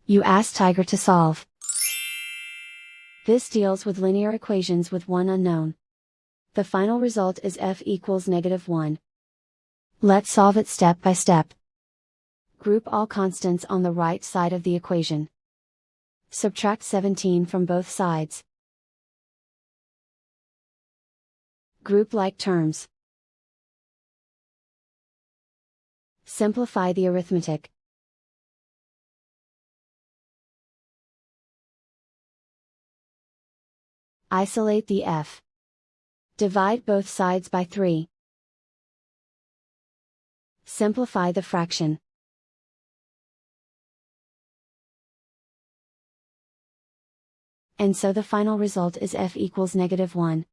You ask Tiger to solve. This deals with linear equations with one unknown. The final result is f equals -1. Let's solve it step by step. Group all constants on the right side of the equation. Subtract 17 from both sides. Group like terms. Simplify the arithmetic. Isolate the f. Divide both sides by 3. Simplify the fraction. And so the final result is f equals -1.